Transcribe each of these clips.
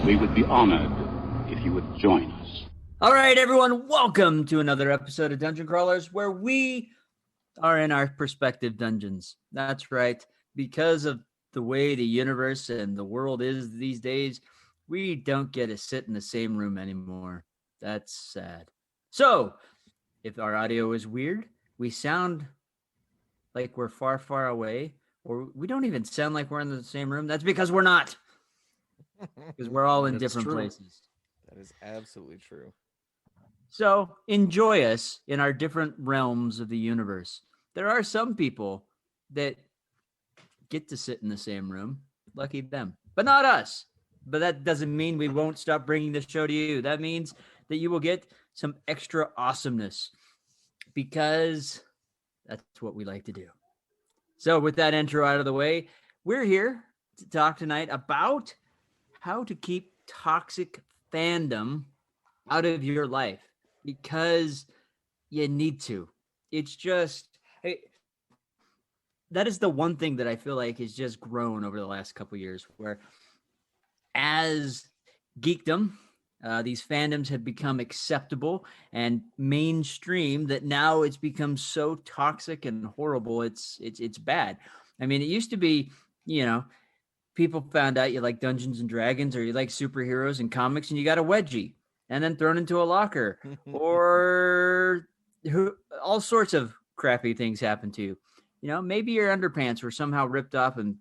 We would be honored if you would join us. All right, everyone, welcome to another episode of Dungeon Crawlers, where we are in our perspective dungeons. That's right. Because of the way the universe and the world is these days, we don't get to sit in the same room anymore. That's sad. So, if our audio is weird, we sound like we're far, far away, or we don't even sound like we're in the same room, that's because we're not. Because we're all in different places. That is absolutely true. So enjoy us in our different realms of the universe. There are some people that get to sit in the same room. Lucky them. But not us. But that doesn't mean we won't stop bringing the show to you. That means that you will get some extra awesomeness, because that's what we like to do. So with that intro out of the way, we're here to talk tonight about how to keep toxic fandom out of your life, because you need to. It's just, that is the one thing that I feel like has just grown over the last couple of years, where as geekdom, these fandoms have become acceptable and mainstream, that now it's become so toxic and horrible. It's bad. I mean, it used to be, people found out you like Dungeons and Dragons or you like superheroes and comics, and you got a wedgie and then thrown into a locker, or all sorts of crappy things happen to you. Maybe your underpants were somehow ripped off and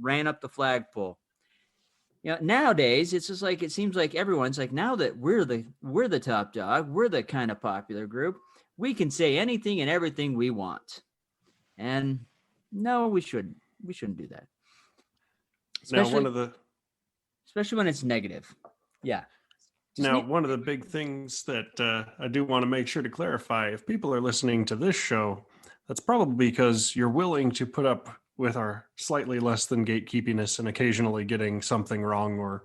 ran up the flagpole. Nowadays it's just like, it seems like everyone's like, now that we're the top dog, we're the kind of popular group, we can say anything and everything we want. And no, we shouldn't do that. Especially when it's negative. Yeah. One of the big things that I do want to make sure to clarify, if people are listening to this show, that's probably because you're willing to put up with our slightly less than gatekeepiness and occasionally getting something wrong or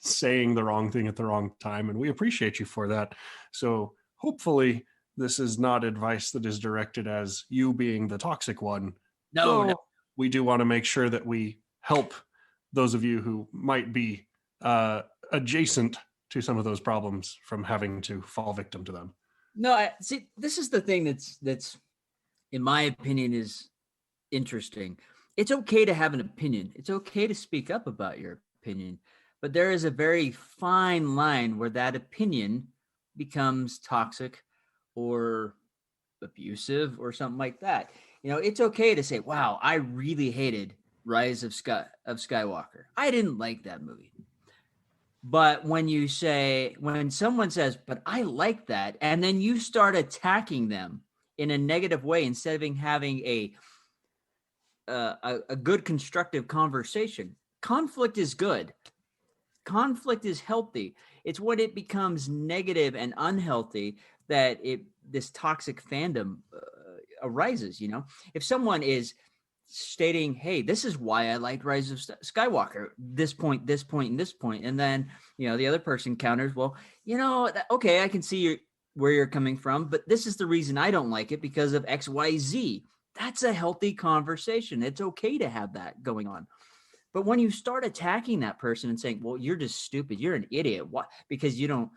saying the wrong thing at the wrong time. And we appreciate you for that. So hopefully this is not advice that is directed as you being the toxic one. No. We do want to make sure that we help those of you who might be adjacent to some of those problems from having to fall victim to them. No, see, this is the thing that's in my opinion is interesting. It's okay to have an opinion. It's okay to speak up about your opinion, but there is a very fine line where that opinion becomes toxic or abusive or something like that. It's okay to say, wow, I really hated Rise of Skywalker. I didn't like that movie. But when someone says, but I like that, and then you start attacking them in a negative way instead of having a good constructive conversation. Conflict is good. Conflict is healthy. It's when it becomes negative and unhealthy that this toxic fandom arises. If someone is stating, hey, this is why I liked Rise of Skywalker, this point, and this point. And then, the other person counters, well, okay, I can see where you're coming from, but this is the reason I don't like it because of X, Y, Z. That's a healthy conversation. It's okay to have that going on. But when you start attacking that person and saying, well, you're just stupid, you're an idiot, why? Because you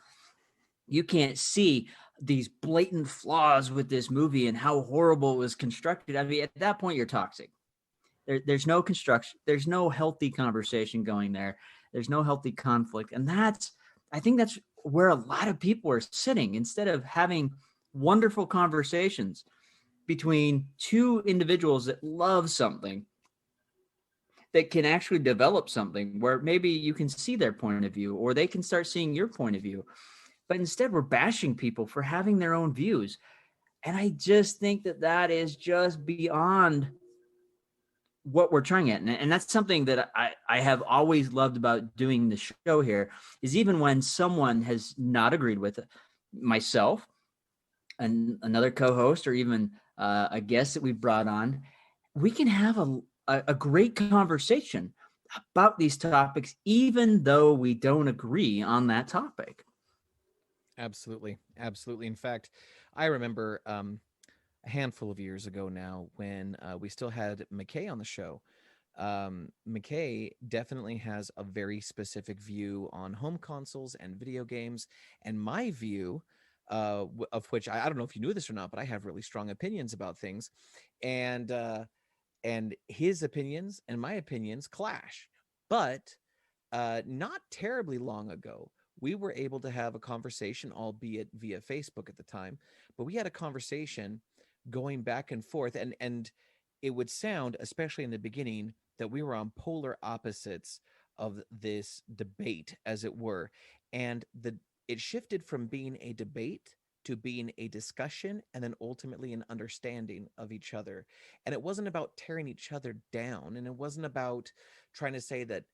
can't see these blatant flaws with this movie and how horrible it was constructed. I mean, at that point, you're toxic. There's no construction. There's no healthy conversation going there. There's no healthy conflict. And I think that's where a lot of people are sitting, instead of having wonderful conversations between two individuals that love something, that can actually develop something where maybe you can see their point of view or they can start seeing your point of view. But instead, we're bashing people for having their own views. And I just think that is just beyond what we're trying at. And that's something that I have always loved about doing the show here, is even when someone has not agreed with myself and another co-host, or even a guest that we've brought on, we can have a great conversation about these topics, even though we don't agree on that topic. Absolutely. In fact, I remember a handful of years ago now when we still had McKay on the show. McKay definitely has a very specific view on home consoles and video games, and my view, of which I don't know if you knew this or not, but I have really strong opinions about things, and his opinions and my opinions clash. But not terribly long ago, we were able to have a conversation, albeit via Facebook at the time, but we had a conversation going back and forth, and it would sound, especially in the beginning, that we were on polar opposites of this debate, as it were, and it shifted from being a debate to being a discussion, and then ultimately an understanding of each other. And it wasn't about tearing each other down, and it wasn't about trying to say that,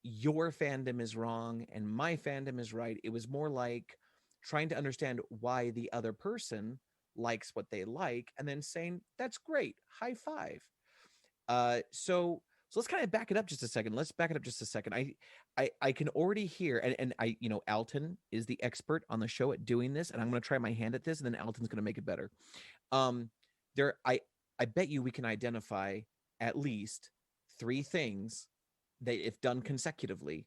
your fandom is wrong and my fandom is right. It was more like trying to understand why the other person likes what they like, and then saying, that's great, high five. So let's kind of back it up just a second. Let's back it up just a second. I can already hear, and I, Alton is the expert on the show at doing this, and I'm going to try my hand at this, and then Alton's going to make it better. There, I bet you we can identify at least 3 things that, if done consecutively,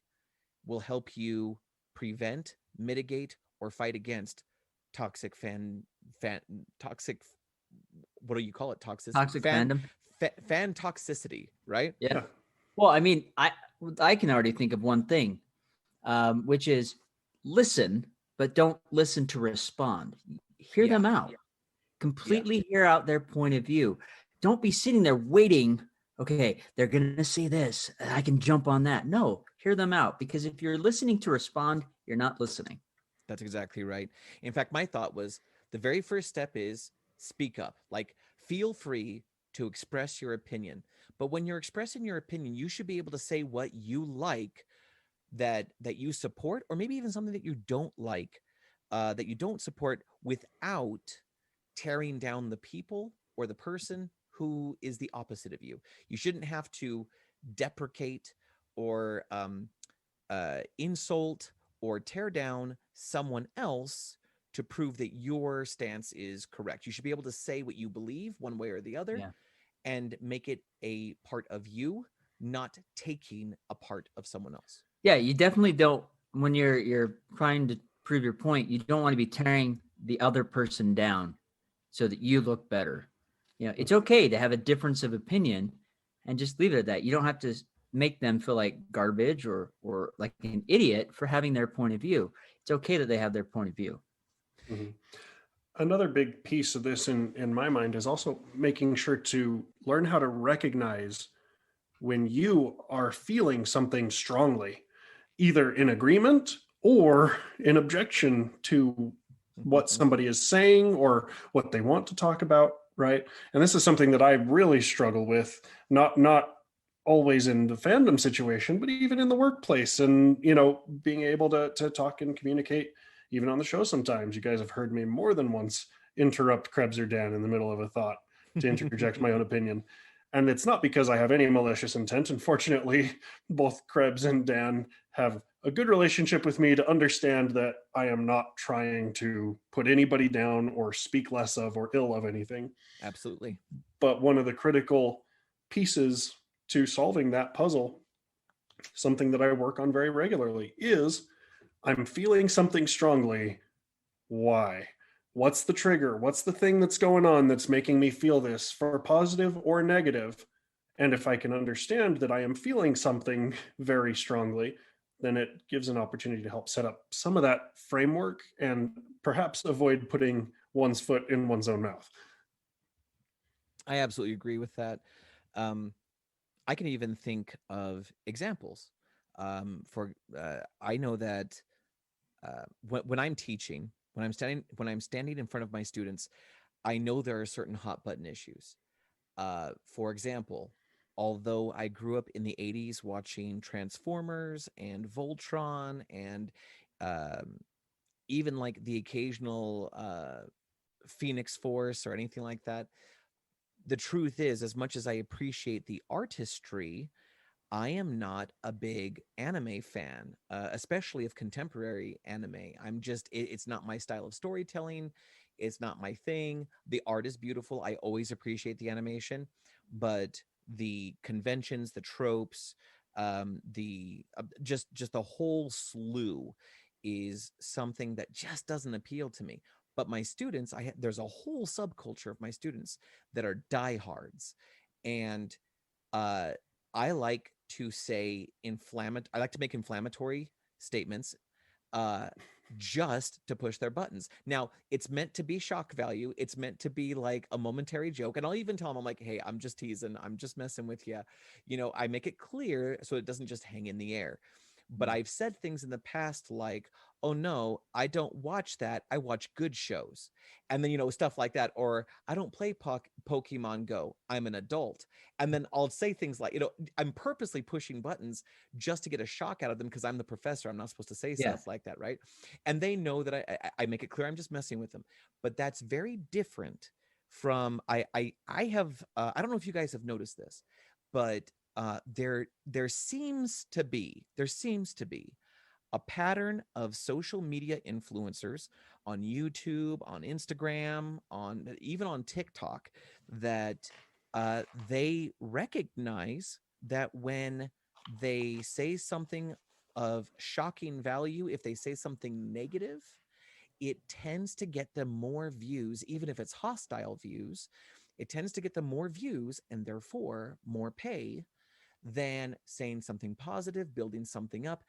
will help you prevent, mitigate, or fight against toxic toxic. What do you call it? Toxic fandom. Fan toxicity, right? Yeah. Well, I mean, I can already think of one thing, which is listen, but don't listen to respond. Hear them out. Completely hear out their point of view. Don't be sitting there waiting. Okay, they're going to say this. I can jump on that. No, hear them out, because if you're listening to respond, you're not listening. That's exactly right. In fact, my thought was the very first step is speak up. Like, feel free to express your opinion. But when you're expressing your opinion, you should be able to say what you like, that you support, or maybe even something that you don't like, that you don't support, without tearing down the people or the person who is the opposite of you. You shouldn't have to deprecate or insult or tear down someone else to prove that your stance is correct. You should be able to say what you believe one way or the other, and make it a part of you, not taking a part of someone else. Yeah, you definitely don't, when you're trying to prove your point, you don't want to be tearing the other person down so that you look better. It's okay to have a difference of opinion and just leave it at that. You don't have to make them feel like garbage or like an idiot for having their point of view. It's okay that they have their point of view. Mm-hmm. Another big piece of this in my mind is also making sure to learn how to recognize when you are feeling something strongly, either in agreement or in objection to what somebody is saying or what they want to talk about, right? And this is something that I really struggle with, not always in the fandom situation, but even in the workplace, and being able to talk and communicate, even on the show. Sometimes you guys have heard me more than once interrupt Krebs or Dan in the middle of a thought to interject my own opinion. And it's not because I have any malicious intent. Unfortunately, both Krebs and Dan have a good relationship with me to understand that I am not trying to put anybody down or speak less of or ill of anything. Absolutely. But one of the critical pieces to solving that puzzle, something that I work on very regularly, is I'm feeling something strongly. Why? What's the trigger? What's the thing that's going on that's making me feel this, for positive or negative? And if I can understand that I am feeling something very strongly, then it gives an opportunity to help set up some of that framework and perhaps avoid putting one's foot in one's own mouth. I absolutely agree with that. I can even think of examples. I know that when I'm teaching, when I'm standing in front of my students, I know there are certain hot button issues. For example, although I grew up in the 80s watching Transformers and Voltron and even like the occasional Phoenix Force or anything like that, the truth is, as much as I appreciate the artistry, I am not a big anime fan, especially of contemporary anime. It's not my style of storytelling. It's not my thing. The art is beautiful. I always appreciate the animation. But the conventions, the tropes, the just the whole slew is something that just doesn't appeal to me. But my students, there's a whole subculture of my students that are diehards, and uh, I like to say I like to make inflammatory statements, uh, just to push their buttons. Now, it's meant to be shock value. It's meant to be like a momentary joke. And I'll even tell them, I'm like, hey, I'm just teasing. I'm just messing with you. You know, I make it clear so it doesn't just hang in the air. But I've said things in the past like, oh no, I don't watch that. I watch good shows. And then, you know, stuff like that. Or I don't play Pokemon Go. I'm an adult. And then I'll say things like, you know, I'm purposely pushing buttons just to get a shock out of them because I'm the professor. I'm not supposed to say Yeah. stuff like that, right? And they know that I make it clear I'm just messing with them. But that's very different from I have I don't know if you guys have noticed this, but there seems to be a pattern of social media influencers on YouTube, on Instagram, on even on TikTok that they recognize that when they say something of shocking value, if they say something negative, it tends to get them more views, even if it's hostile views. It tends to get them more views and therefore more pay than saying something positive, building something up.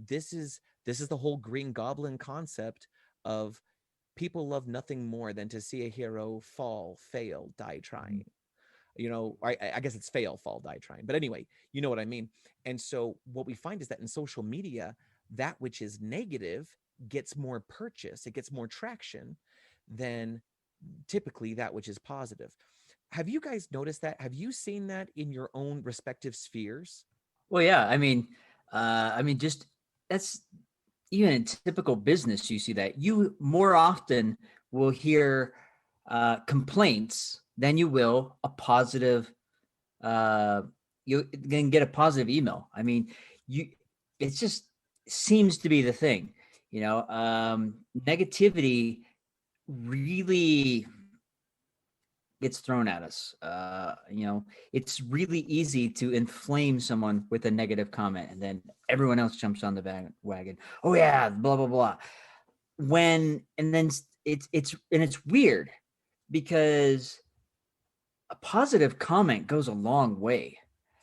This is the whole Green Goblin concept of people love nothing more than to see a hero fall, fail, die trying. You know, I guess it's fail, fall, die trying. But anyway, you know what I mean. And so what we find is that in social media, that which is negative gets more purchase, it gets more traction than typically that which is positive. Have you guys noticed that? Have you seen that in your own respective spheres? Well, yeah. Just that's even in typical business. You see that you more often will hear complaints than you will a positive. You can get a positive email. I mean, you. It just seems to be the thing. Negativity really gets thrown at us. It's really easy to inflame someone with a negative comment, and then everyone else jumps on the bandwagon. Oh yeah, blah blah blah. It's weird because a positive comment goes a long way.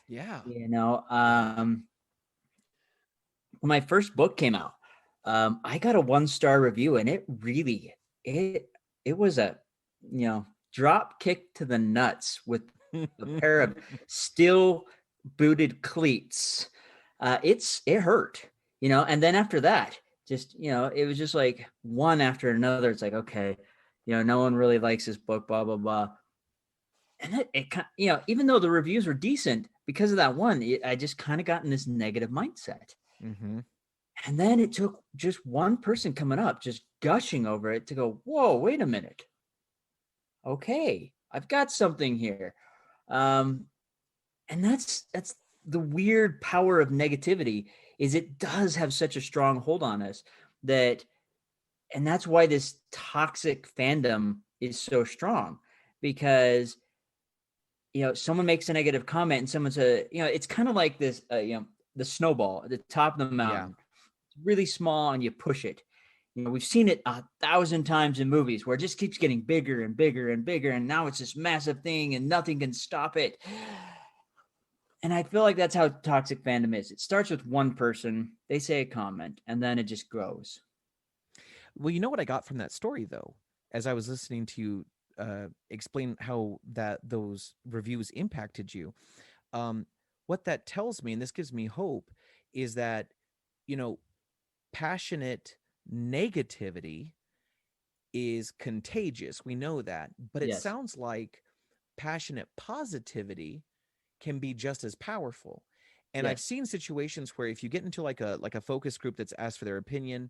Yeah. When my first book came out, I got a 1-star review, and it was a drop kick to the nuts with a pair of steel booted cleats. It hurt, and then after that, just it was just like one after another. It's like, okay, no one really likes this book, blah blah blah. And even though the reviews were decent, because of that one, I just kind of got in this negative mindset. Mm-hmm. And then it took just one person coming up, just gushing over it, to go, whoa, wait a minute. Okay, I've got something here. And that's the weird power of negativity, is it does have such a strong hold on us and that's why this toxic fandom is so strong, because someone makes a negative comment and someone's it's kind of like this, the snowball at the top of the mountain. Yeah. It's really small and you push it. We've seen it 1,000 times in movies where it just keeps getting bigger and bigger and bigger, and now it's this massive thing and nothing can stop it. And I feel like that's how toxic fandom is. It starts with one person, they say a comment, and then it just grows. Well, you know what I got from that story, though, as I was listening to you explain how those reviews impacted you. What that tells me, and this gives me hope, is that passionate negativity is contagious. We know that, but it Yes. sounds like passionate positivity can be just as powerful. And Yes. I've seen situations where if you get into like a focus group that's asked for their opinion,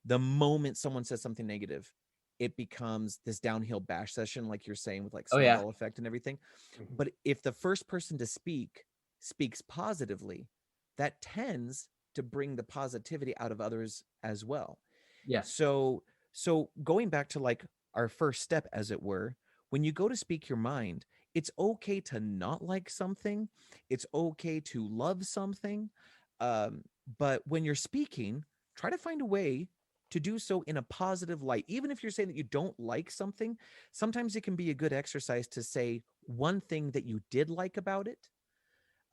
the moment someone says something negative, it becomes this downhill bash session, like you're saying, with like Oh, yeah. snowball effect and everything. But if the first person to speaks positively, that tends to bring the positivity out of others as well. Yeah. So going back to like our first step, as it were, when you go to speak your mind, it's okay to not like something. It's okay to love something. But when you're speaking, try to find a way to do so in a positive light. Even if you're saying that you don't like something, sometimes it can be a good exercise to say one thing that you did like about it.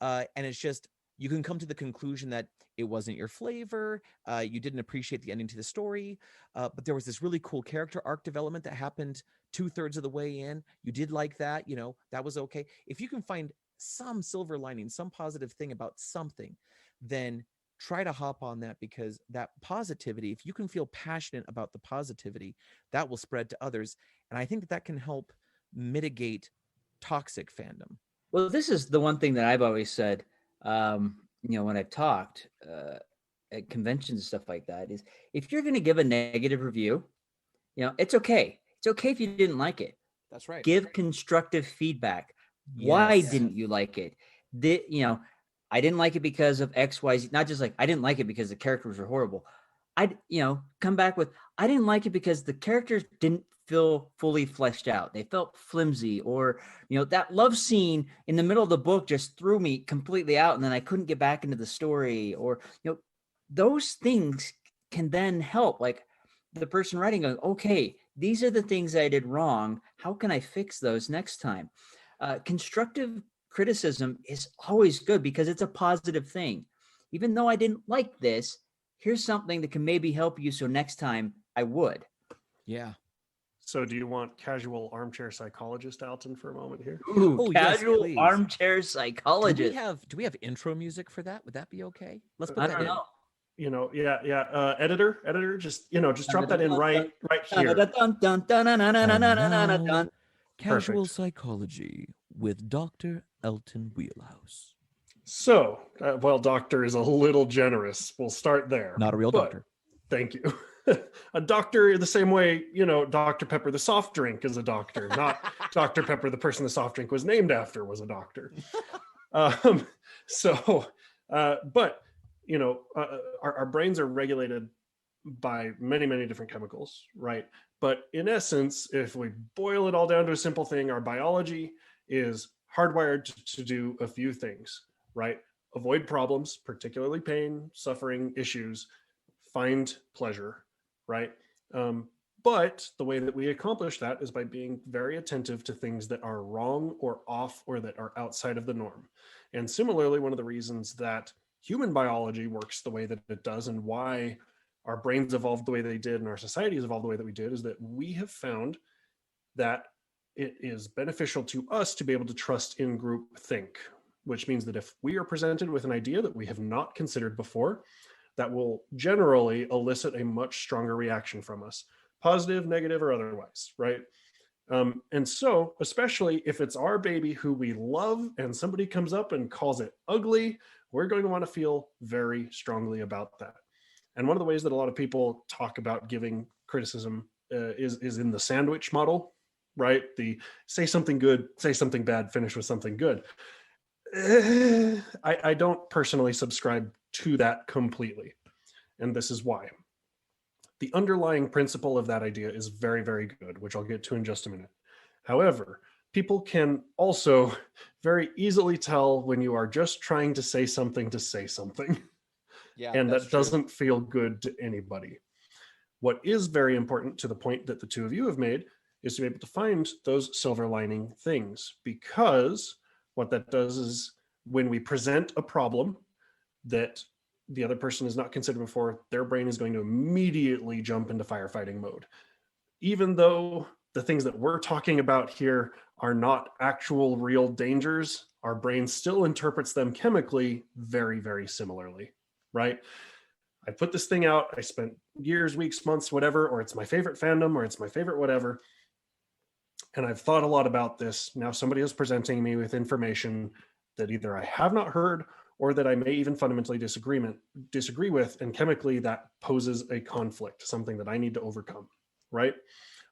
And it's just, you can come to the conclusion that it wasn't your flavor. You didn't appreciate the ending to the story. But there was this really cool character arc development that happened 2/3 of the way in. You did like that. That was okay. If you can find some silver lining, some positive thing about something, then try to hop on that, because that positivity, if you can feel passionate about the positivity, that will spread to others. And I think that can help mitigate toxic fandom. Well, this is the one thing that I've always said, when I've talked at conventions and stuff like that, is if you're going to give a negative review, it's okay. It's okay if you didn't like it. That's right. Give constructive feedback. Why Yes. didn't you like it? I didn't like it because of X, Y, Z. Not just like, I didn't like it because the characters were horrible. Come back with, I didn't like it because the characters didn't feel fully fleshed out. They felt flimsy, or, that love scene in the middle of the book just threw me completely out, and then I couldn't get back into the story, or, those things can then help, like the person writing going, okay, these are the things I did wrong. How can I fix those next time? Constructive criticism is always good because it's a positive thing. Even though I didn't like this, here's something that can maybe help you, so next time I would. Yeah. So do you want casual armchair psychologist Alton for a moment here? Ooh, Oh, yes, casual please. armchair Do psychologist. we have intro music for that? Would that be okay? Let's put I that don't in. know. Editor, just drop that in right here. Casual Perfect. psychology with Dr. Elton Wheelhouse. So, doctor is a little generous. We'll start there. Not a real But doctor. Thank you. A doctor, the same way, Dr. Pepper, the soft drink, is a doctor, not Dr. Pepper, the person the soft drink was named after, was a doctor. But our brains are regulated by many, many different chemicals, right? But in essence, if we boil it all down to a simple thing, our biology is hardwired to do a few things, right? Avoid problems, particularly pain, suffering, issues, find pleasure, right? But the way that we accomplish that is by being very attentive to things that are wrong or off or that are outside of the norm. And similarly, one of the reasons that human biology works the way that it does and why our brains evolved the way they did and our societies evolved the way that we did is that we have found that it is beneficial to us to be able to trust in group think, which means that if we are presented with an idea that we have not considered before, that will generally elicit a much stronger reaction from us, positive, negative, or otherwise, right? And so, especially if it's our baby who we love and somebody comes up and calls it ugly, we're going to want to feel very strongly about that. And one of the ways that a lot of people talk about giving criticism is in the sandwich model, right? The say something good, say something bad, finish with something good. I don't personally subscribe to that completely. And this is why. The underlying principle of that idea is very, very good, which I'll get to in just a minute. However, people can also very easily tell when you are just trying to say something to say something. Yeah, and that doesn't feel good to anybody. What is very important, to the point that the two of you have made, is to be able to find those silver lining things, because what that does is when we present a problem that the other person has not considered before, their brain is going to immediately jump into firefighting mode. Even though the things that we're talking about here are not actual real dangers, our brain still interprets them chemically very, very similarly, right? I put this thing out, I spent years, weeks, months, whatever, or it's my favorite fandom, or it's my favorite whatever, and I've thought a lot about this. Now somebody is presenting me with information that either I have not heard or that I may even fundamentally disagree with, and chemically that poses a conflict, something that I need to overcome, right?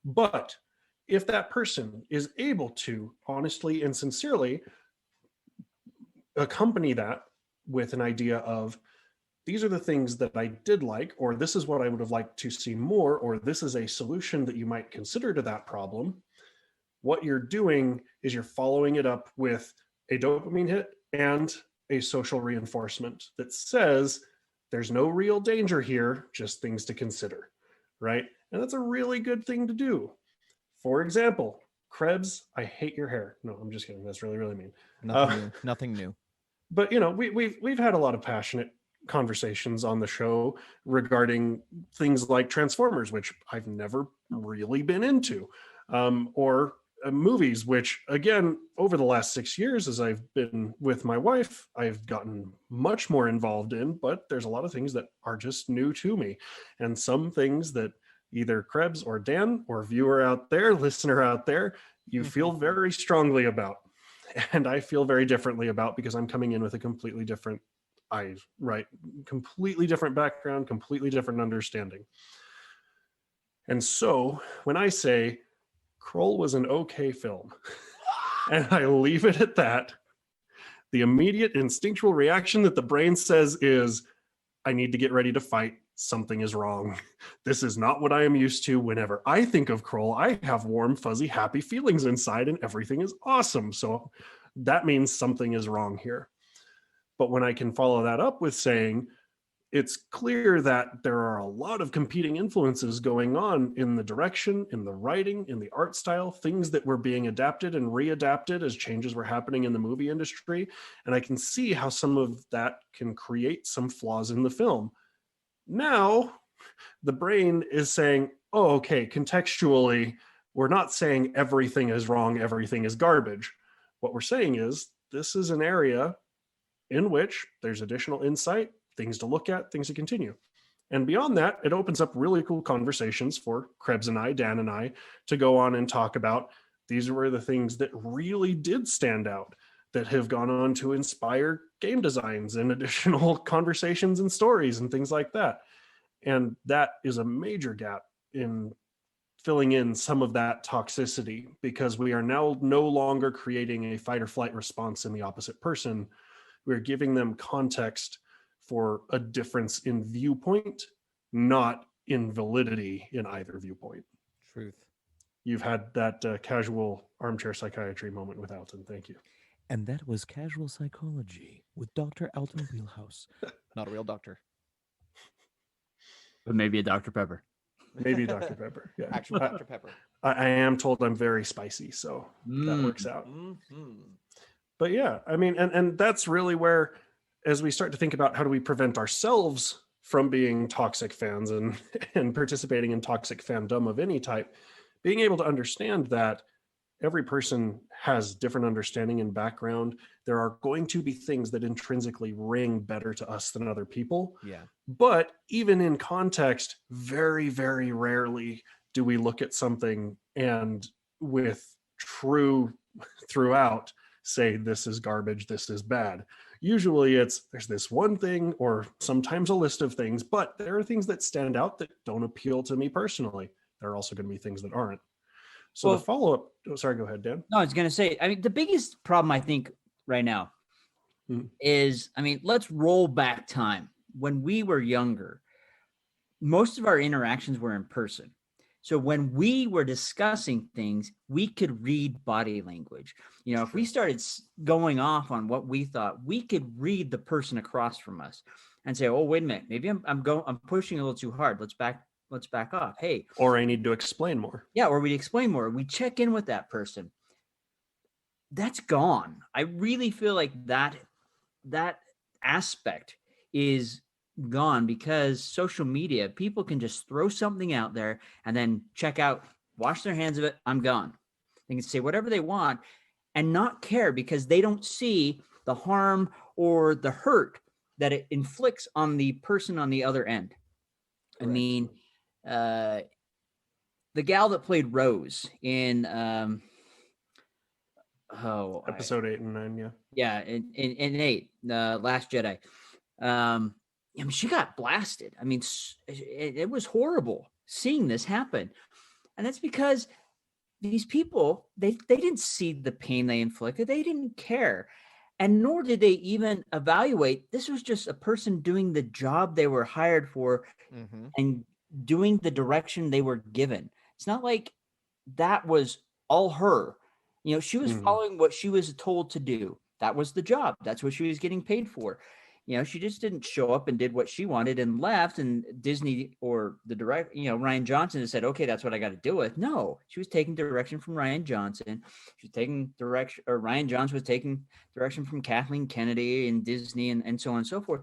But if that person is able to honestly and sincerely accompany that with an idea of, these are the things that I did like, or this is what I would have liked to see more, or this is a solution that you might consider to that problem, what you're doing is you're following it up with a dopamine hit and a social reinforcement that says there's no real danger here, just things to consider, right? And that's a really good thing to do. For example, Krebs, I hate your hair. No, I'm just kidding. That's really, really mean. Nothing new. But we've had a lot of passionate conversations on the show regarding things like Transformers, which I've never really been into, or movies, which again, over the last 6 years, as I've been with my wife, I've gotten much more involved in, but there's a lot of things that are just new to me. And some things that either Krebs or Dan or viewer out there, listener out there, you feel very strongly about. And I feel very differently about, because I'm coming in with a completely different completely different background, completely different understanding. And so when I say Kroll was an okay film, and I leave it at that, the immediate instinctual reaction that the brain says is, I need to get ready to fight. Something is wrong. This is not what I am used to. Whenever I think of Kroll, I have warm, fuzzy, happy feelings inside, and everything is awesome. So that means something is wrong here. But when I can follow that up with saying, it's clear that there are a lot of competing influences going on in the direction, in the writing, in the art style, things that were being adapted and readapted as changes were happening in the movie industry. And I can see how some of that can create some flaws in the film. Now, the brain is saying, oh, okay, contextually, we're not saying everything is wrong, everything is garbage. What we're saying is, this is an area in which there's additional insight, things to look at, things to continue. And beyond that, it opens up really cool conversations for Krebs and I, Dan and I, to go on and talk about, these were the things that really did stand out, that have gone on to inspire game designs and additional conversations and stories and things like that. And that is a major gap in filling in some of that toxicity, because we are now no longer creating a fight or flight response in the opposite person. We're giving them context for a difference in viewpoint, not in validity in either viewpoint. Truth. You've had that casual armchair psychiatry moment with Alton. Thank you. And that was Casual Psychology with Dr. Alton Wheelhouse. Not a real doctor. But maybe a Dr. Pepper. Maybe Dr. Pepper. Yeah. Actual Dr. Pepper. I am told I'm very spicy, so that works out. Mm-hmm. But yeah, I mean, and that's really where, as we start to think about how do we prevent ourselves from being toxic fans and participating in toxic fandom of any type, being able to understand that every person has different understanding and background. There are going to be things that intrinsically ring better to us than other people. Yeah. But even in context, very, very rarely do we look at something and with true throughout say, this is garbage, this is bad. Usually there's this one thing or sometimes a list of things, but there are things that stand out that don't appeal to me personally. There are also going to be things that aren't. So the follow-up, sorry, go ahead, Dan. No, I was going to say, I mean, the biggest problem I think right now is, I mean, let's roll back time. When we were younger, most of our interactions were in person. So when we were discussing things, we could read body language. You know, if we started going off on what we thought, we could read the person across from us and say, oh, wait a minute, maybe I'm pushing a little too hard. Let's back off. Hey. Or I need to explain more. Yeah, or we explain more. We check in with that person. That's gone. I really feel like that aspect is gone because social media, people can just throw something out there and then check out, wash their hands of it, I'm gone. They can say whatever they want and not care because they don't see the harm or the hurt that it inflicts on the person on the other end. Correct. I mean, the gal that played Rose in episode 8 and 9, in 8, Last Jedi. I mean, she got blasted. I mean, it was horrible seeing this happen. And that's because these people, they didn't see the pain they inflicted. They didn't care. And nor did they even evaluate. This was just a person doing the job they were hired for and doing the direction they were given. It's not like that was all her. She was Mhm. following what she was told to do. That was the job. That's what she was getting paid for. She just didn't show up and did what she wanted and left. And Disney or the director, Ryan Johnson has said, okay, that's what I got to deal with. No, she was taking direction from Ryan Johnson. She was taking direction, or Ryan Johnson was taking direction from Kathleen Kennedy and Disney and so on and so forth.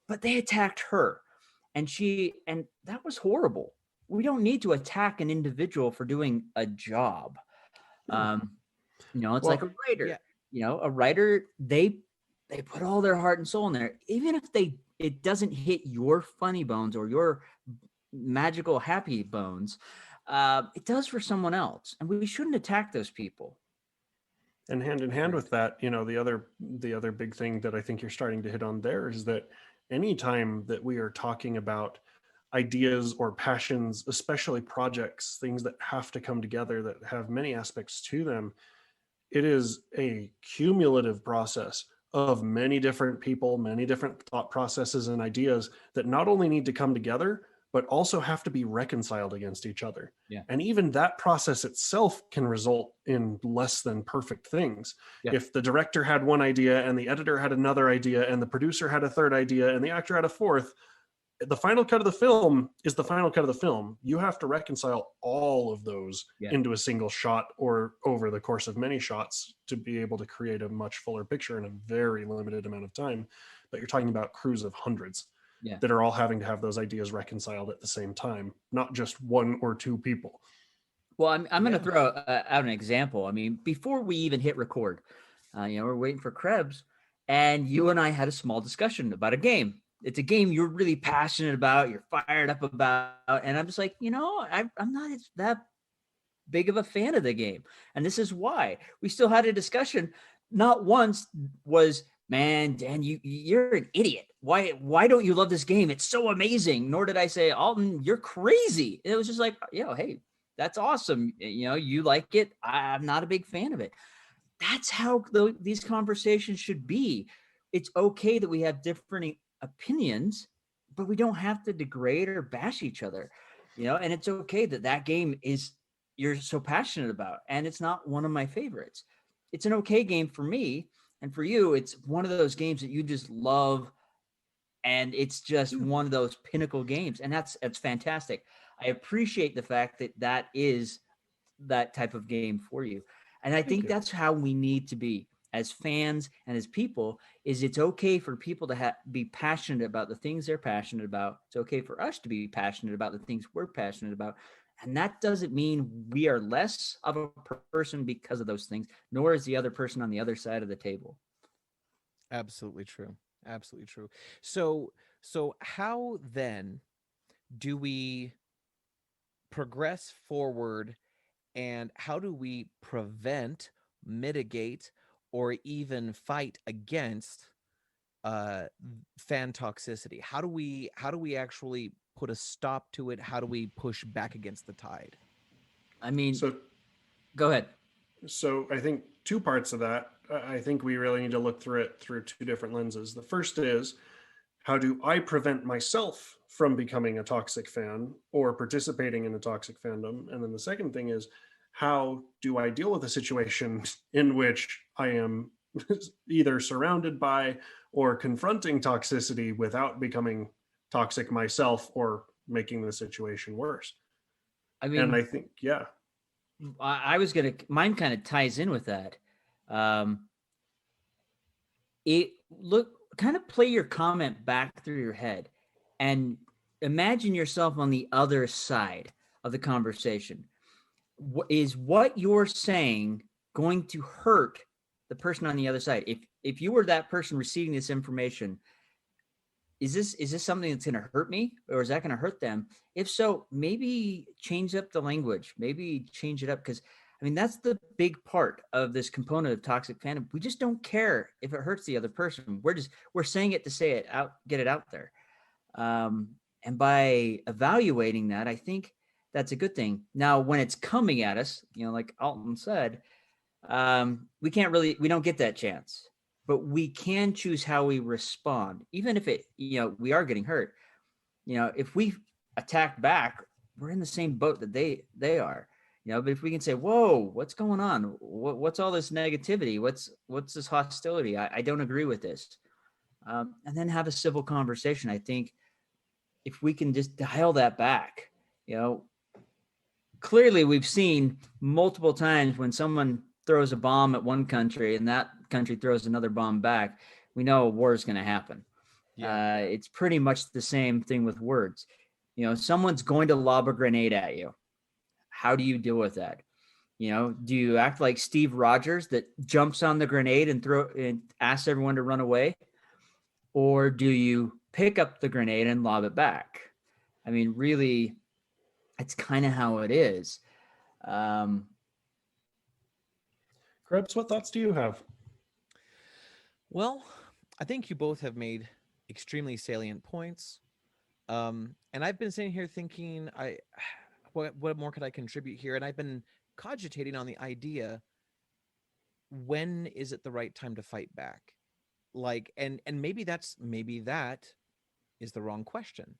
But they attacked her. And that was horrible. We don't need to attack an individual for doing a job. It's like a writer. yeah. A writer, they put all their heart and soul in there. Even if it doesn't hit your funny bones or your magical happy bones, it does for someone else. And we shouldn't attack those people. And hand in hand with that, the other big thing that I think you're starting to hit on there is that anytime that we are talking about ideas or passions, especially projects, things that have to come together that have many aspects to them, it is a cumulative process of many different people, many different thought processes and ideas that not only need to come together, but also have to be reconciled against each other. Yeah. And even that process itself can result in less than perfect things. Yeah. If the director had one idea and the editor had another idea and the producer had a third idea and the actor had a fourth, the final cut of the film is the final cut of the film. You have to reconcile all of those into a single shot or over the course of many shots to be able to create a much fuller picture in a very limited amount of time. But you're talking about crews of hundreds that are all having to have those ideas reconciled at the same time, not just one or two people. Well, I'm going to throw out an example. I mean, before we even hit record, we're waiting for Krebs, and you and I had a small discussion about a game. It's a game you're really passionate about, you're fired up about, and I'm just like, I'm not that big of a fan of the game. And this is why. We still had a discussion. Not once was, man, Dan, you're an idiot. Why don't you love this game? It's so amazing. Nor did I say, Alton, you're crazy. It was just like, hey, that's awesome. You like it. I'm not a big fan of it. That's how these conversations should be. It's okay that we have different opinions, but we don't have to degrade or bash each other, and it's okay that game is you're so passionate about, and it's not one of my favorites. It's an okay game for me, and for you, it's one of those games that you just love, and it's just one of those pinnacle games, and that's fantastic. I appreciate the fact that is that type of game for you, and I think that's how we need to be as fans and as people. Is it's okay for people to be passionate about the things they're passionate about. It's okay for us to be passionate about the things we're passionate about. And that doesn't mean we are less of a person because of those things, nor is the other person on the other side of the table. Absolutely true. Absolutely true. So how then do we progress forward, and how do we prevent, mitigate, or even fight against fan toxicity? How do we actually put a stop to it? How do we push back against the tide? I mean, So go ahead. So I think two parts of that. I think we really need to look through it through two different lenses. The first is, how do I prevent myself from becoming a toxic fan or participating in a toxic fandom? And then the second thing is, how do I deal with a situation in which I am either surrounded by or confronting toxicity without becoming toxic myself or making the situation worse? I mean, and I think, I was going to, mine kind of ties in with that. Kind of play your comment back through your head and imagine yourself on the other side of the conversation. Is what you're saying going to hurt the person on the other side? If you were that person receiving this information, is this something that's going to hurt me, or is that going to hurt them? If so, maybe change up the language, maybe change it up. Because I mean, that's the big part of this component of toxic fandom. We just don't care if it hurts the other person. We're saying it to say it out, get it out there. And by evaluating that, I think that's a good thing. Now, when it's coming at us, like Alton said, we don't get that chance, but we can choose how we respond. Even if we are getting hurt, if we attack back, we're in the same boat that they are. But if we can say, whoa, what's going on? What's all this negativity? What's this hostility? I don't agree with this. And then have a civil conversation. I think if we can just dial that back, clearly we've seen multiple times when someone throws a bomb at one country and that country throws another bomb back, we know a war is going to happen. Yeah. It's pretty much the same thing with words. Someone's going to lob a grenade at you. How do you deal with that? Do you act like Steve Rogers that jumps on the grenade and asks everyone to run away? Or do you pick up the grenade and lob it back? I mean, really, it's kind of how it is. Krebs, what thoughts do you have? Well, I think you both have made extremely salient points. And I've been sitting here thinking, what more could I contribute here? And I've been cogitating on the idea, when is it the right time to fight back? And maybe that is the wrong question.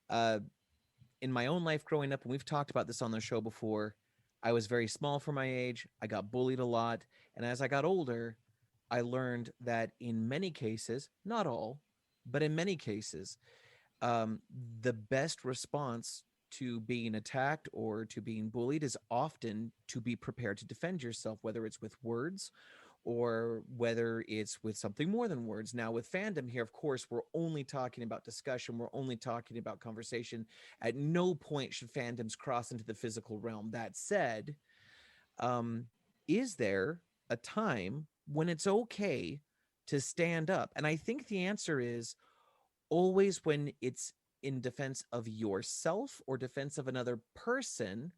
In my own life growing up, and we've talked about this on the show before, I was very small for my age. I got bullied a lot. And as I got older, I learned that in many cases, not all, but in many cases, the best response to being attacked or to being bullied is often to be prepared to defend yourself, whether it's with words or whether it's with something more than words. Now, with fandom here, of course, we're only talking about discussion. We're only talking about conversation. At no point should fandoms cross into the physical realm. That said, is there a time when it's okay to stand up? And I think the answer is always when it's in defense of yourself or defense of another person,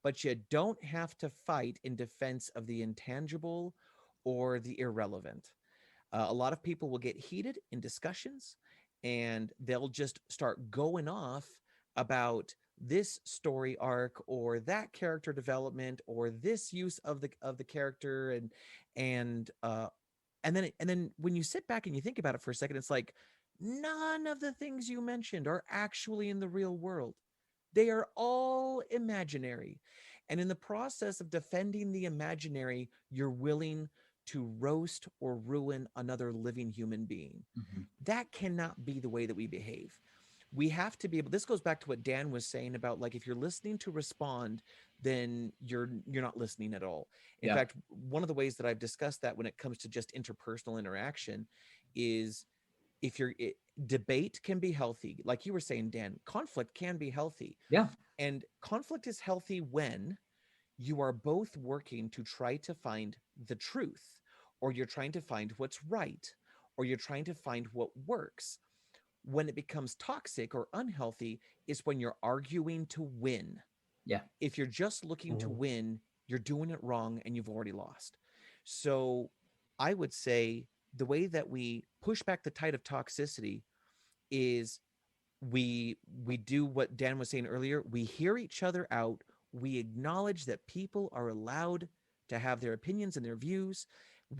but you don't have to fight in defense of the intangible or the irrelevant. A lot of people will get heated in discussions and they'll just start going off about this story arc or that character development or this use of the character and then when you sit back and you think about it for a second, it's like none of the things you mentioned are actually in the real world. They are all imaginary. And in the process of defending the imaginary, you're willing to roast or ruin another living human being. Mm-hmm. That cannot be the way that we behave. We have to be able, this goes back to what Dan was saying about, like, if you're listening to respond, then you're not listening at all. In fact, one of the ways that I've discussed that when it comes to just interpersonal interaction is debate can be healthy. Like you were saying, Dan, conflict can be healthy. Yeah. And conflict is healthy when you are both working to try to find the truth, or you're trying to find what's right, or you're trying to find what works. When it becomes toxic or unhealthy is when you're arguing to win. Yeah. If you're just looking to win, you're doing it wrong and you've already lost. So I would say the way that we push back the tide of toxicity is we do what Dan was saying earlier. We hear each other out. We acknowledge that people are allowed to have their opinions and their views.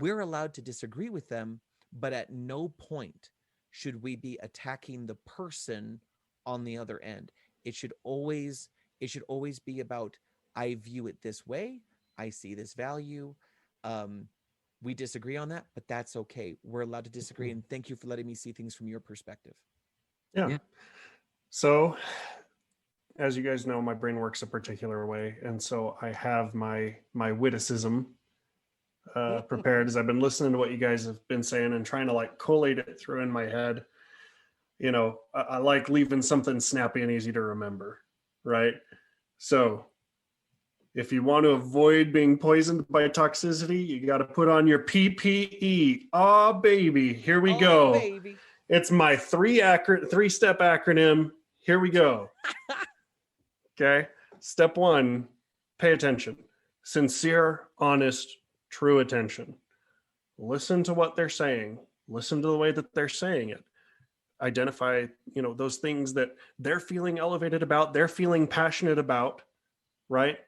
We're allowed to disagree with them, but at no point should we be attacking the person on the other end. It should always be about, I view it this way. I see this value. We disagree on that, but that's okay. We're allowed to disagree. And thank you for letting me see things from your perspective. Yeah. So as you guys know, my brain works a particular way. And so I have my witticism prepared as I've been listening to what you guys have been saying and trying to like collate it through in my head. I like leaving something snappy and easy to remember, right? So if you want to avoid being poisoned by toxicity, you got to put on your PPE. Oh, baby. Here we go. Baby. It's my three-step acronym. Here we go. Okay. Step 1, pay attention. Sincere, honest, true attention. Listen to what they're saying. Listen to the way that they're saying it. Identify, those things that they're feeling elevated about, they're feeling passionate about, right?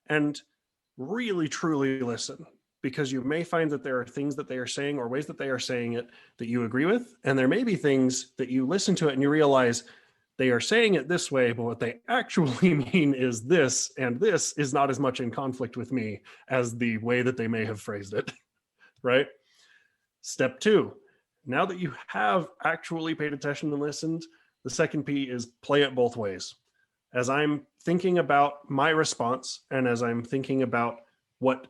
And really, truly listen, because you may find that there are things that they are saying or ways that they are saying it that you agree with. And there may be things that you listen to it and you realize they are saying it this way, but what they actually mean is this, and this is not as much in conflict with me as the way that they may have phrased it, right? Step 2, now that you have actually paid attention and listened, the second P is play it both ways. As I'm thinking about my response and as I'm thinking about what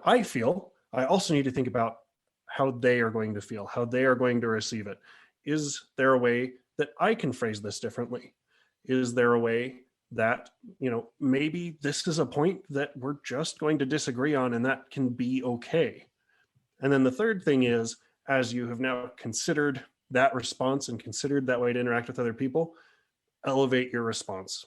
I feel, I also need to think about how they are going to feel, how they are going to receive it. Is there a way that I can phrase this differently? Is there a way that, maybe this is a point that we're just going to disagree on and that can be okay? And then the third thing is, as you have now considered that response and considered that way to interact with other people, elevate your response.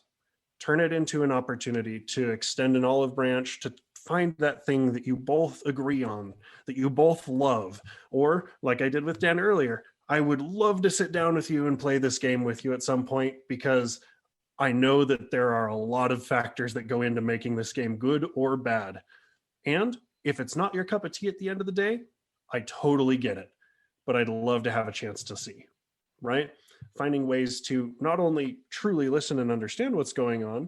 Turn it into an opportunity to extend an olive branch, to find that thing that you both agree on, that you both love. Or, like I did with Dan earlier, I would love to sit down with you and play this game with you at some point, because I know that there are a lot of factors that go into making this game good or bad. And if it's not your cup of tea at the end of the day, I totally get it. But I'd love to have a chance to see, right? Finding ways to not only truly listen and understand what's going on,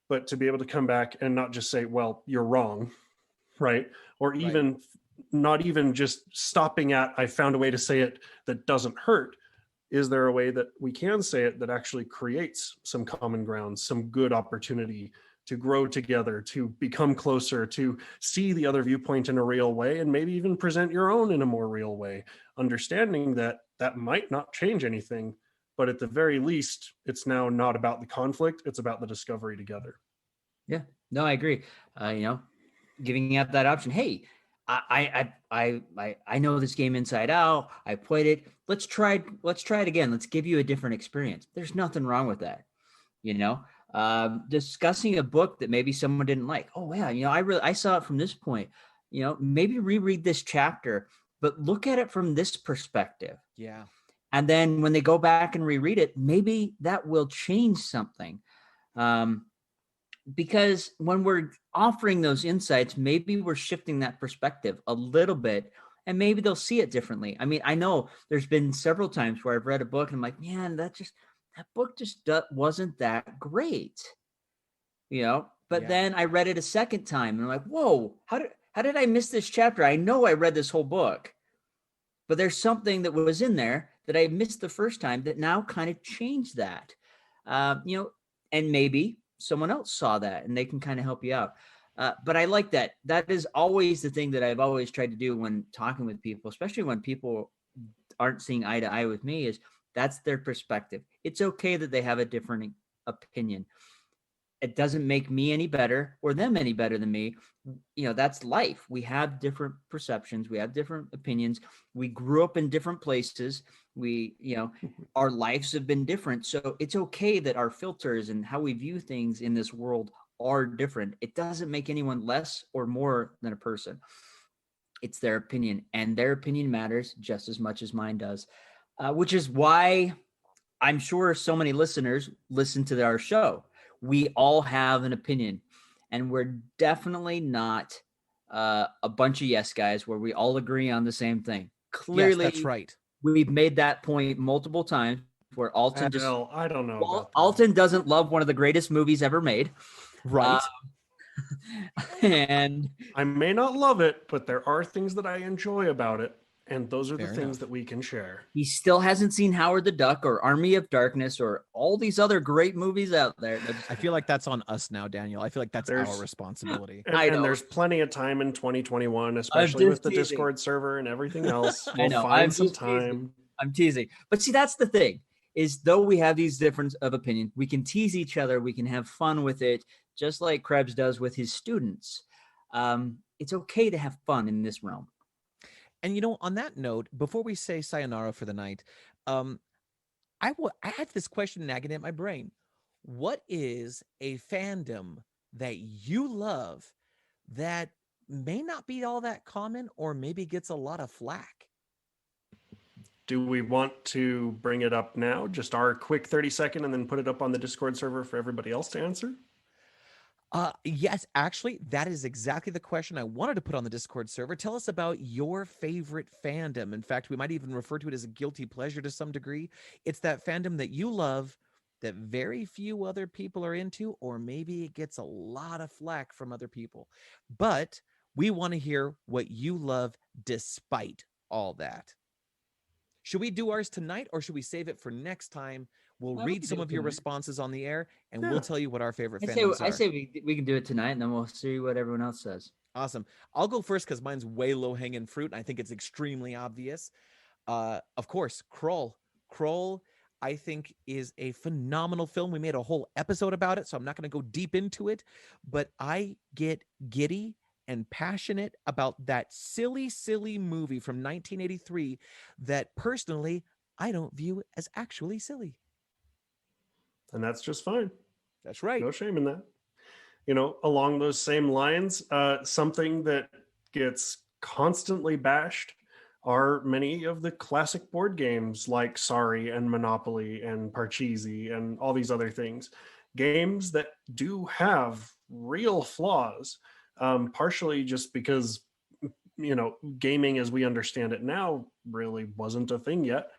but to be able to come back and not just say, well, you're wrong, right? Or even not even just stopping at, I found a way to say it that doesn't hurt. Is there a way that we can say it that actually creates some common ground, some good opportunity to grow together, to become closer, to see the other viewpoint in a real way, and maybe even present your own in a more real way, understanding that that might not change anything, but at the very least, it's now not about the conflict, it's about the discovery together. Yeah, no, I agree. Giving out that option. Hey, I know this game inside out. I played it. Let's try it again. Let's give you a different experience. There's nothing wrong with that. Discussing a book that maybe someone didn't like. Oh yeah, I saw it from this point. Maybe reread this chapter, but look at it from this perspective. Yeah. And then when they go back and reread it, maybe that will change something. Because when we're offering those insights, maybe we're shifting that perspective a little bit, and maybe they'll see it differently. I mean, I know there's been several times where I've read a book and I'm like, man, that book just wasn't that great, but then I read it a second time and I'm like, whoa, how did I miss this chapter? I know I read this whole book, but there's something that was in there that I missed the first time that now kind of changed that, and maybe someone else saw that and they can kind of help you out. But I like that. That is always the thing that I've always tried to do when talking with people, especially when people aren't seeing eye to eye with me, is that's their perspective. It's okay that they have a different opinion. It doesn't make me any better or them any better than me. That's life. We have different perceptions. We have different opinions. We grew up in different places. Our lives have been different. So it's okay that our filters and how we view things in this world are different. It doesn't make anyone less or more than a person. It's their opinion, and their opinion matters just as much as mine does, which is why I'm sure so many listeners listen to our show. We all have an opinion, and we're definitely not a bunch of yes guys where we all agree on the same thing. Clearly, yes, that's right. We've made that point multiple times where Alton I don't know. About Alton doesn't love one of the greatest movies ever made. Right. And I may not love it, but there are things that I enjoy about it. And those are the Fair things enough. that we can share. he still hasn't seen Howard the Duck or Army of Darkness or all these other great movies out there. I feel like that's on us now, Daniel. I feel like that's our There's- responsibility. And there's plenty of time in 2021, especially with the teasing. Discord server and everything else. I We'll know, find I'm some just time. I'm teasing. But see, that's the thing, is though we have these difference of opinion, we can tease each other. We can have fun with it, just like Krebs does with his students. It's okay to have fun in this realm. And on that note, before we say sayonara for the night, I had this question nagging at my brain. What is a fandom that you love that may not be all that common or maybe gets a lot of flack? Do we want to bring it up now? Just our quick 30-second and then put it up on the Discord server for everybody else to answer? Yes, actually, that is exactly the question I wanted to put on the Discord server. Tell us about your favorite fandom. In fact, we might even refer to it as a guilty pleasure to some degree. It's that fandom that you love that very few other people are into, or maybe it gets a lot of flack from other people. But we want to hear what you love despite all that. Should we do ours tonight or should we save it for next time? We'll Well, we read can some do it of your tonight. responses on the air and we'll Yeah. tell you what our favorite I say, fandoms I are. say we can do it tonight, and then we'll see what everyone else says. Awesome. I'll go first because mine's way low hanging fruit. And I think it's extremely obvious. Of course, Kroll. Kroll, I think, is a phenomenal film. We made a whole episode about it, so I'm not going to go deep into it. But I get giddy and passionate about that silly, silly movie from 1983 that personally I don't view as actually silly. And that's just fine. That's right. No shame in that. You know, along those same lines, something that gets constantly bashed are many of the classic board games like Sorry and Monopoly and Parcheesi and all these other things. Games that do have real flaws, partially just because, you know, gaming as we understand it now really wasn't a thing yet,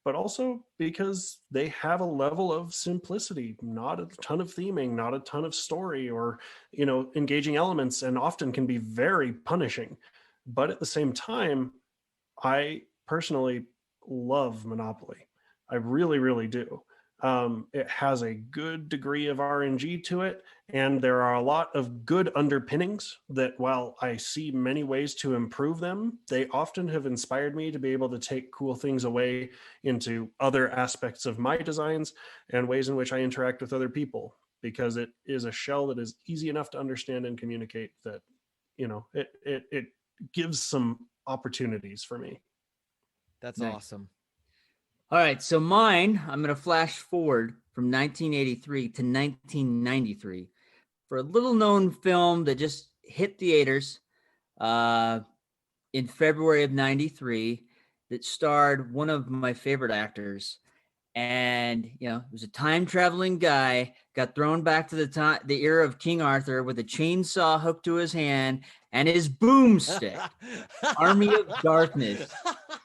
but also because they have a level of simplicity, not a ton of theming, not a ton of story or, you know, engaging elements, and often can be very punishing. But at the same time, I personally love Monopoly. I really, really do. It has a good degree of RNG to it, and there are a lot of good underpinnings that, while I see many ways to improve them, they often have inspired me to be able to take cool things away into other aspects of my designs and ways in which I interact with other people, because it is a shell that is easy enough to understand and communicate that, you know, it gives some opportunities for me. That's Nice. awesome. All right, so mine, I'm going to flash forward from 1983 to 1993 for a little known film that just hit theaters in February of 93 that starred one of my favorite actors. And, you know, it was a time traveling guy, got thrown back to the era of King Arthur with a chainsaw hooked to his hand and his boomstick. Army of Darkness.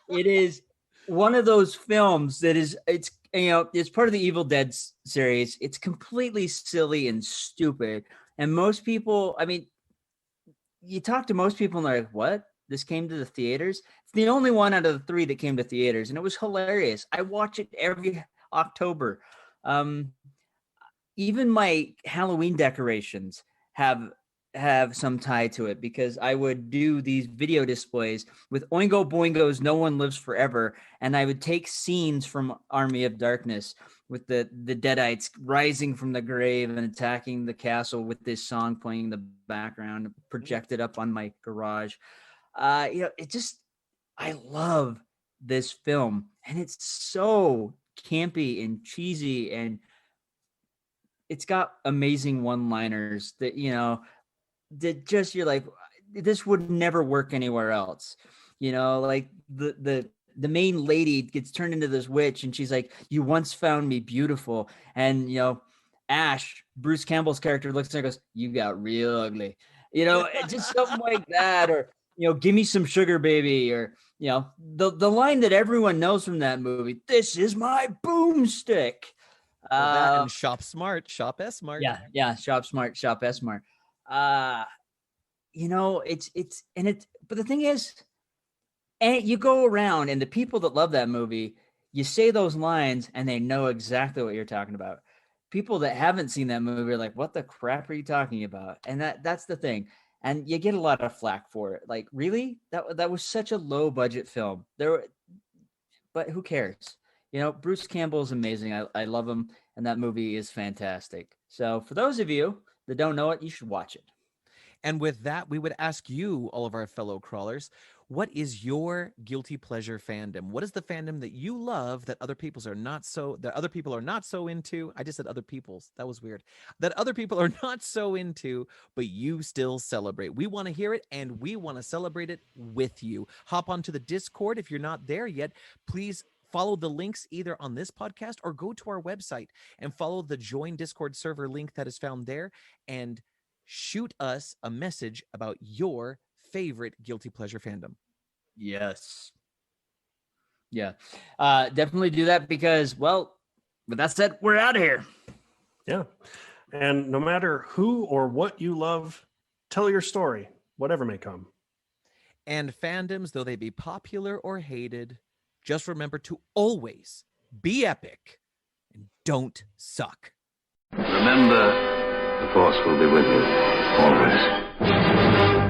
It is one of those films that it's part of the Evil Dead series. It's completely silly and stupid. And most people, I mean, you talk to most people and they're like, what? This came to the theaters? It's the only one out of the three that came to theaters. And it was hilarious. I watch it every October. Even my Halloween decorations have some tie to it because I would do these video displays with Oingo Boingo's No One Lives Forever, and I would take scenes from Army of Darkness with the Deadites rising from the grave and attacking the castle with this song playing in the background, projected up on my garage. I love this film, and it's so campy and cheesy, and it's got amazing one-liners that, that just, you're like, this would never work anywhere else. Like the main lady gets turned into this witch and she's like, you once found me beautiful. And, Ash, Bruce Campbell's character, looks at her and goes, you got real ugly. Just something like that. Or, give me some sugar, baby. Or, the line that everyone knows from that movie, this is my boomstick. Well, that and shop smart, shop S smart. Yeah, shop smart, shop S smart. But the thing is, and you go around and the people that love that movie, you say those lines and they know exactly what you're talking about. People that haven't seen that movie are like, what the crap are you talking about? And that's the thing. And you get a lot of flack for it. Like, really? That was such a low budget film. But who cares? Bruce Campbell is amazing. I love him, and that movie is fantastic. So for those of you that don't know it, you should watch it. And with that, we would ask you, all of our fellow crawlers, what is your guilty pleasure fandom? What is the fandom that you love that other people are not so into? I just said other people's. That was weird. That other people are not so into, but you still celebrate. We want to hear it, and we want to celebrate it with you. Hop onto the Discord if you're not there yet. Please follow the links either on this podcast or go to our website and follow the join Discord server link that is found there, and shoot us a message about your favorite guilty pleasure fandom. Yes. Yeah. Definitely do that because, well, with that said, we're out of here. Yeah. And no matter who or what you love, tell your story, whatever may come. And fandoms, though they be popular or hated, just remember to always be epic and don't suck. Remember, the Force will be with you always.